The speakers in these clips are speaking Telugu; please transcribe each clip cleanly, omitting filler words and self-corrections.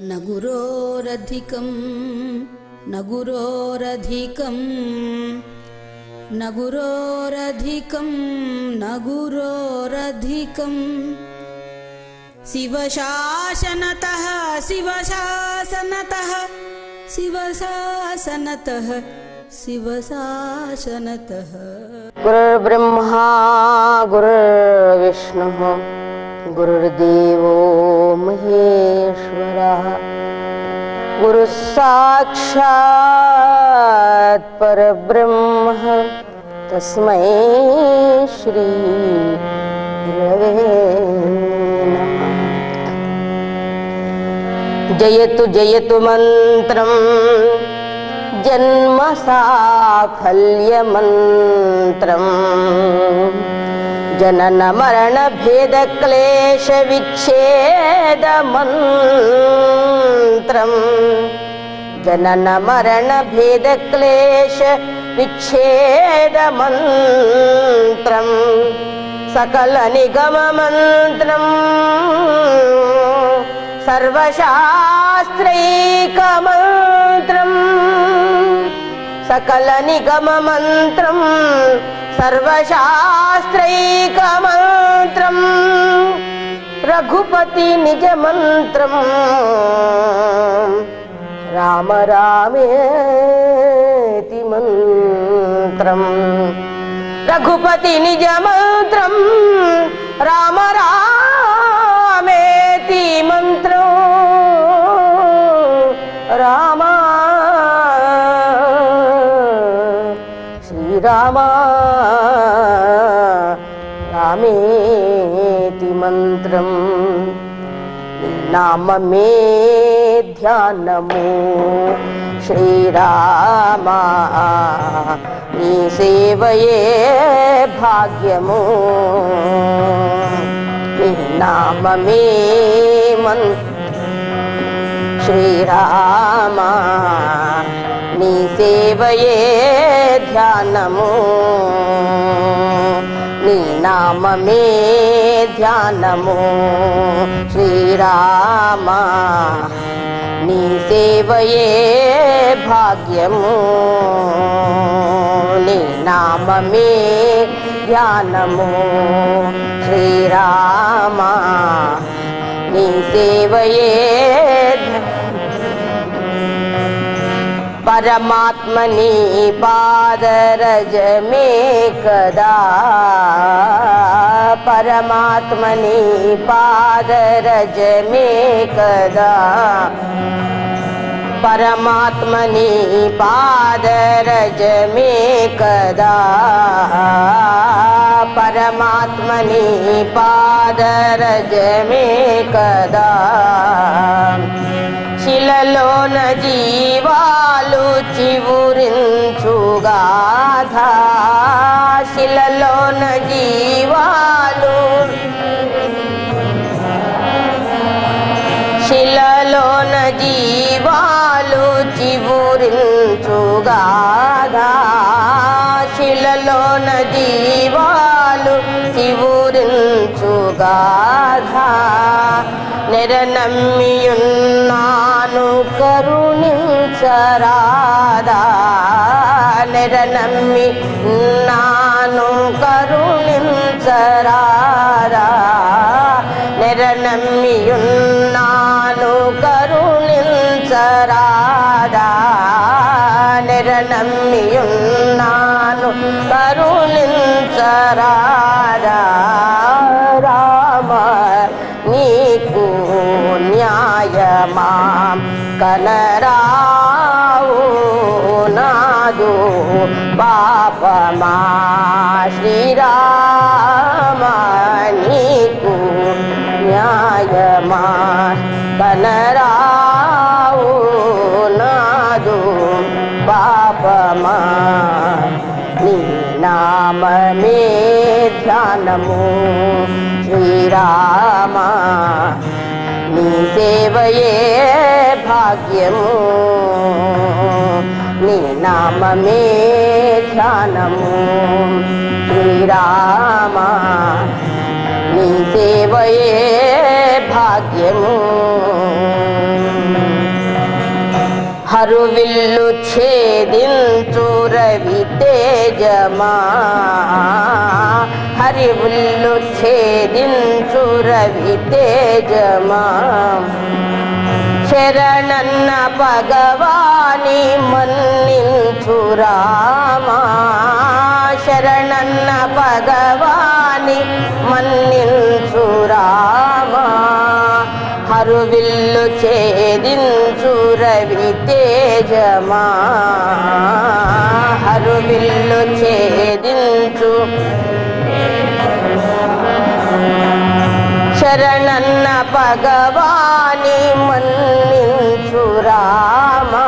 न गुरोरधिकं न गुरोरधिकं न गुरोरधिकं न गुरोरधिकं शिवशासनतः शिवशासनतः शिवशासनतः शिवशासनतः। गुरुर्ब्रह्मा गुरुर्विष्णुः गुरुर्देवो महेश्वरः गुरुः साक्षात् परब्रह्म तस्मै श्री गुरवे नमः। जयतु जयतु मंत्रं जन्म साफल्य मंत्रं जनन मरण भेद क्लेश विच्छेद मंत्रं जनन मरण भेद क्लेश विच्छेद मंत्रं सकल निगम मंत्रं सर्वशास्त्रैक मंत्रं सकल निगम मंत्रं सर्वशास्त्रैक मंत्रं रघुपति निज मंत्रं राम रामेति मंत्रं रघुपति निज मंत्रं राम रामेति मंत्रं राम श्री राम रामेति मंत्रं नाम में ध्यानमो श्रीराम नी सेवये भाग्यमो नी नाम में श्रीराम नी सेवये ध्यानमो नी नाम में ध्यानमो श्रीराम नी सेवये भाग्यमो नी नाम में ध्यानमो श्रीराम नी सेवये परमात्मनि पादरज में कदा परमात्मनि पादरज में कदा परमात्मनि पादरज में कदा परमात्मनि पादरज में कदा శిలలోన జీవాలు చివురించుగాథా శిలలోన జీవాలు శిలలోన జీవాలు చివురించుగాథా శిలలోన జీవాలు చివురించుగాథా నిరనమ్మియున్నాను కరుణించరాదా నిరనమ్మియున్నాను కరుణించరాదా నిరనమ్మియున్నాను కరుణించరాదా నిరనమ్మియున్నాను కరుణించరాదా రామ నీకు న్యాయమా కనరావు నాదు పాపమా శ్రీరామ నీకు న్యాయమా కనరావు నాదు పాపమా నీ నామమే ధ్యానము శ్రీరామ నీ సేవయే భాగ్యము నీ నామమే ధ్యానము శ్రీరామ నీ సేవయే భాగ్యము హరువిల్లు ఛేదించు రవి తేజమా హరివిల్లు ఛేదించు రవి తేజమా శరణన్న భగవాని మన్నించు రామా శరణన్న భగవాని మన్నించు రామా హరువిల్లు ఛేదించు రవి తేజమా హరువిల్లు ఛేదించు శరణన్న భగవాని మన్నించు రామా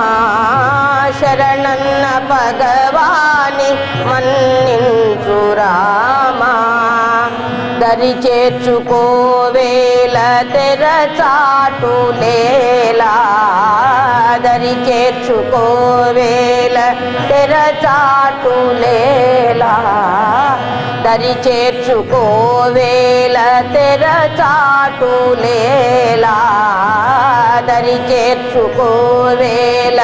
శరణన్న భగవాని మన్నించు రామా దరి చేర్చుకోవేల తెరచాటులేలా దరి చేర్చుకోవేల తెరచాటులేలా దరి చేర్చుకోవేల తెరచాటులేలా దరి చేర్చుకోవేల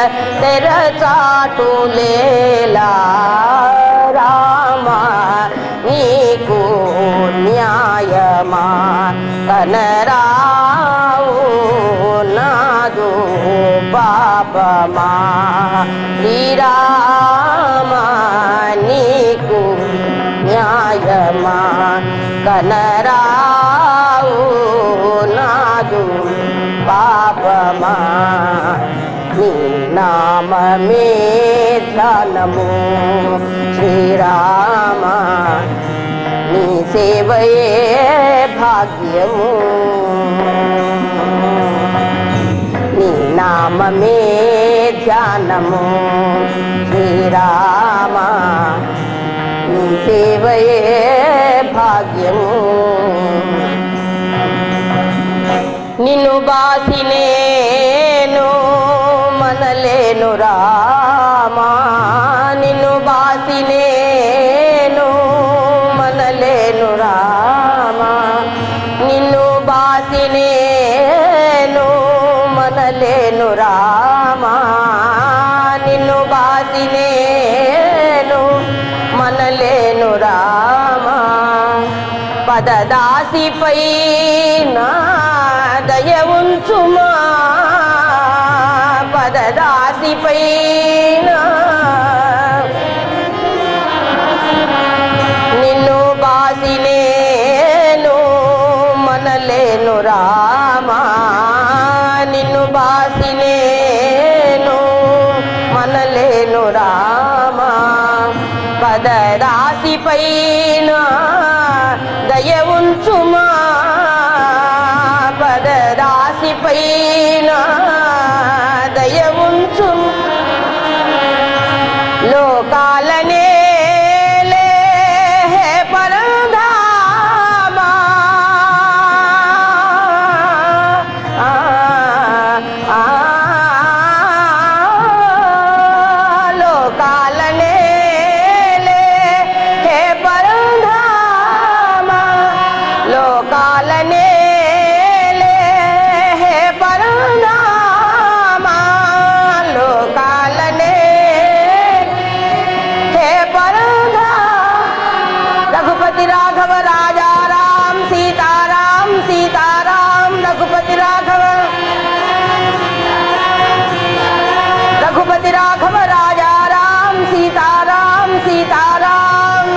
తెరచాటులేలా రామా నీకు న్యాయమా కనరావు నాదు పాపమా శ్రీరామా నీకు న్యాయమా కనరావు నాదు పాపమా నీ నామమే ధ్యానము శ్రీరామ నీ సేవయే భాగ్యము నీ నామమే ధ్యానము శ్రీరామ నీ సేవయే భాగ్యము నిన్ను బాసి నేను మనలేను రామా నిన్ను బాసి నేను మనలేను రామా నిన్ను బాసి నేను మనలేను రామా నిన్ను బాసి నేను మనలేను రామా పదదాసిపై నా దయ ఉంచుమా పదదాసిపై నిన్ను బాసి నేను మనలేను రామా నిన్ను బాసి నేను మనలేను రామా పదదాసిపై దయ ఉంచుమా పదదాసిపై దయ ఉంచు లోకాలనే పరధామా లోకాలనే పరధామా లోకాలనే పరధామా లోకాలనే रघुपति राघव राजा राम सीताराम सीताराम रघुपति राघव रघुपति राघव राजा राम सीताराम सीताराम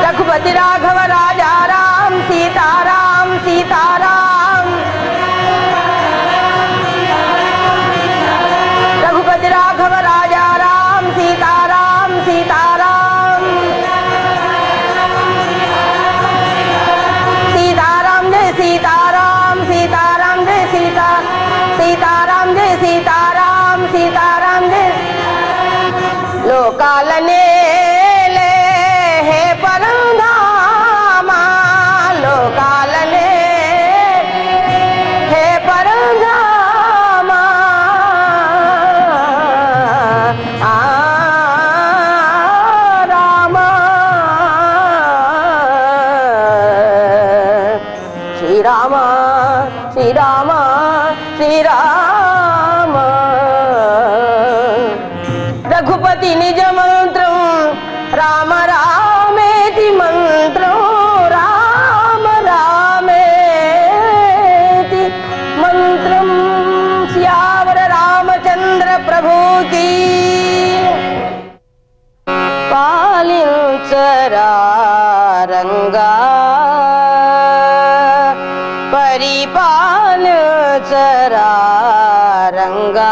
रघुपति राघव राजा राम सीताराम सीताराम रघुपति राघव राजा राम सीताराम सीताराम सीताराम जय सीताराम सीताराम जय सीताराम जय सीताराम सीताराम जय लोकालने परधामा लोकालने परधामा రామ రఘుపతి నిజ మంత్రం రామ రామేతి మంత్రం రామ రామేతి మంత్రం శ్యావర రామచంద్ర ప్రభుకి పాలించరా రంగా పరిపాలించరా రంగా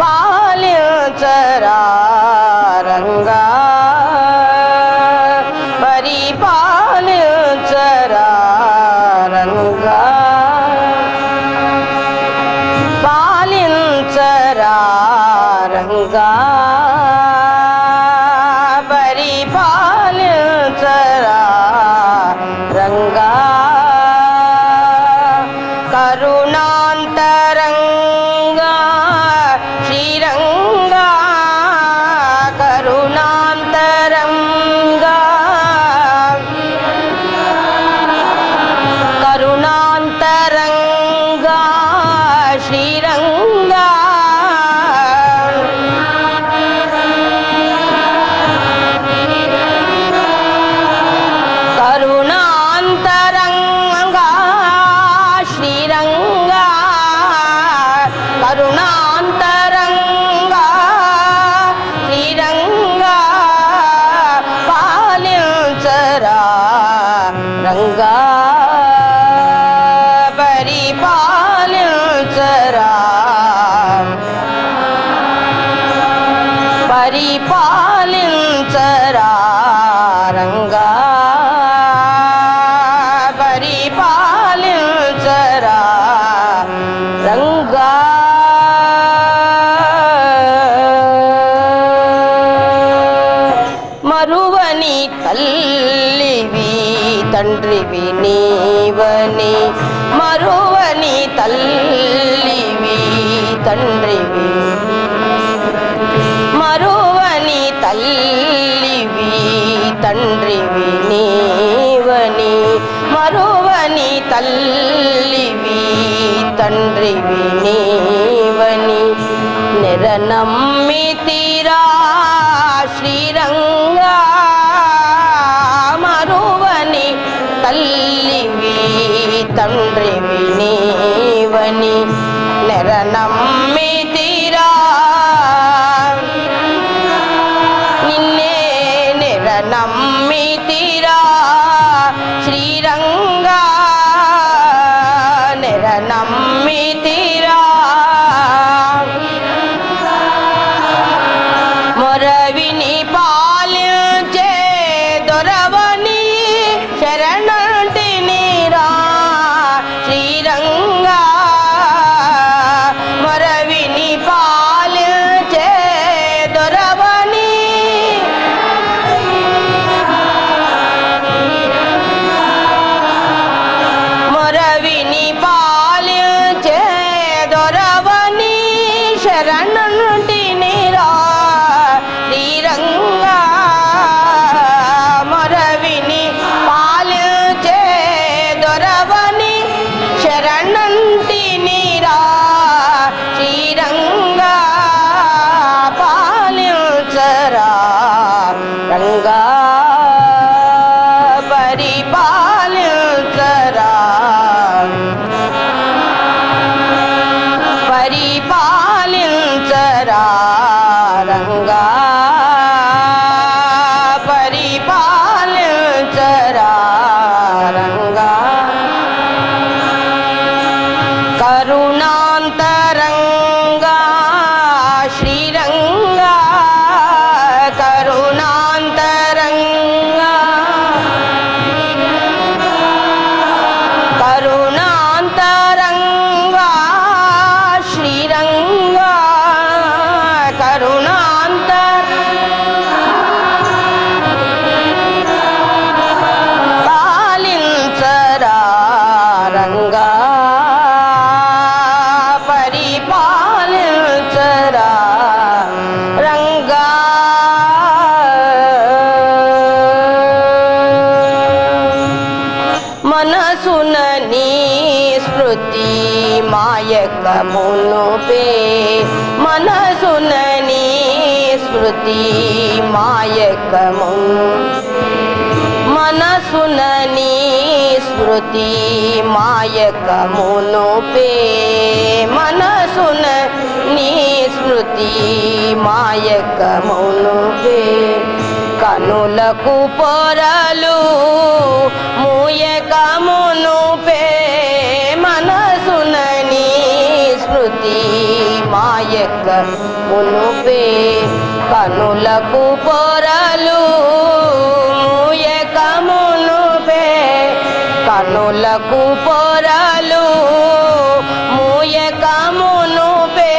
పాలించరా రంగా పరిపాలించరా రంగా పాలించరా రంగా పరిపాలించరా రంగా కరుణాంతరంగా శ్రీరంగా కరుణాంతరంగా కరుణాంతరంగా శ్రీరంగా కరుణాంతరంగా శ్రీరంగా కరుణాంతరంగా శ్రీరంగా పాలించరా రంగా పరిపాలించరా పరిపాలించరా రంగా పరిపాలించరా రంగా మరువని తల్లివి తండ్రివి నీవని మరువని తల్లివి తండ్రివి మరువని తల్లివి తండ్రివి నీవని మరువని తల్లివి తండ్రివి నీవని నిరనమ్మితిరా శ్రీరంగా మరువని తల్లివి తండ్రివి నీవని నిరనమ్మితిరా నిన్నే నిరనమ్మితిరా శ్రీరంగా నిరనమ్మితిరా మొరవిని పాలించే దొరవని శరణంటినిరా శ్రీరంగా మొరవిని పాలించే దొరవని మొరవిని పాలించే మాయకమును పే మనసునని స్మృతి మాయకమును మనసునని స్మృతి మాయకమును పే మనసునని స్మృతి మాయకమును పే కనులకు పొరలు మూయకమును పే మనసునని స్మృతి మాయకమును పే కనులకు పొరలు మూయకమును పే కనులకు పొరలు మూయకమును పే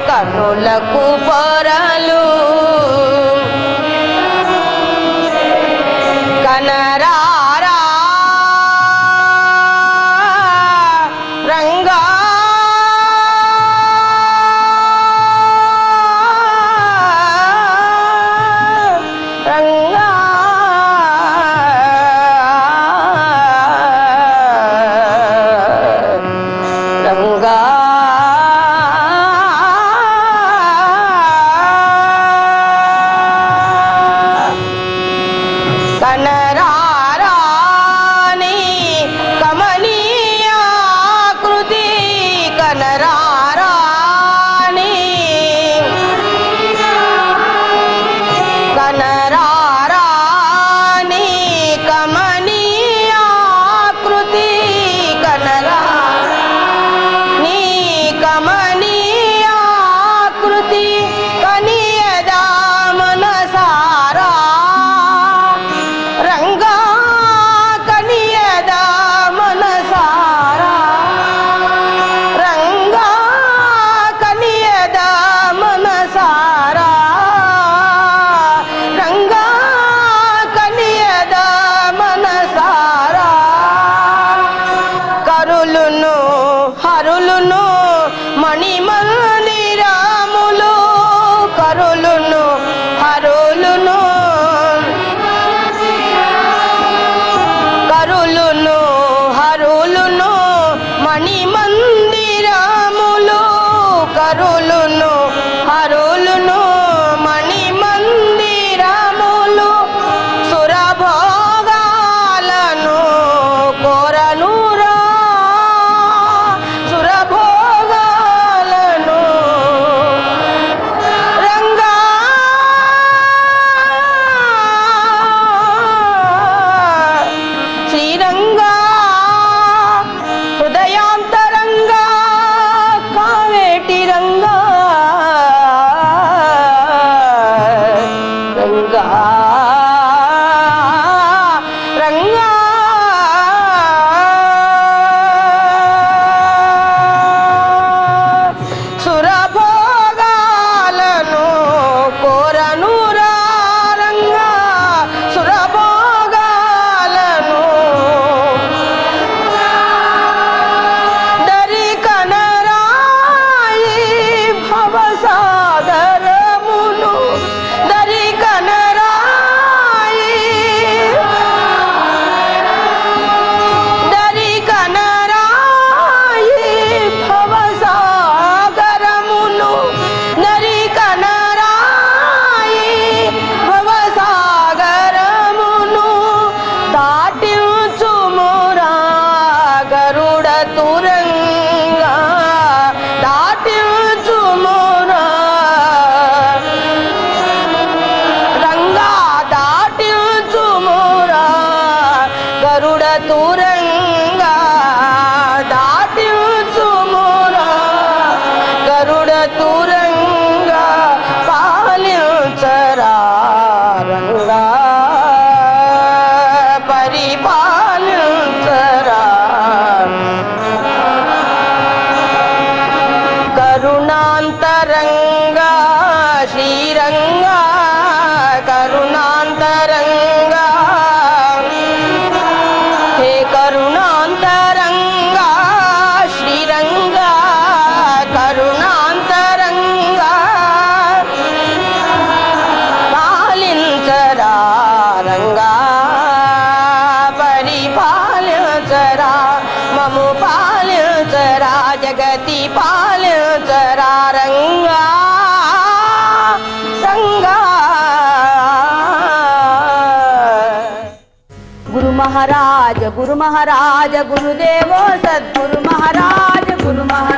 కనులకు పొరలు కనరారా రంగా రంగా రంగా కనరారాని కమనీయాకృతి కనరారాని కనరారాని కమనీయాకృతి కనరాని కమనీయాకృతి కనియదా మనసారా రంగా కనియదా మనసారా రంగా కనియదా మనసారా రంగా కనియదా మనసారా కరులును హరులును మణిమందిరములు కరులును హరులును కరులును హరులును మణిమందిరములు కరులును హరులును మణిమందిరములు సురభోగాలను కోరనురా సురభోగాలను జగతి పాలించరా రంగా రంగా. గురు మహారాజ గురుదేవో సద్గురు మహారాజ గురు మహారాజ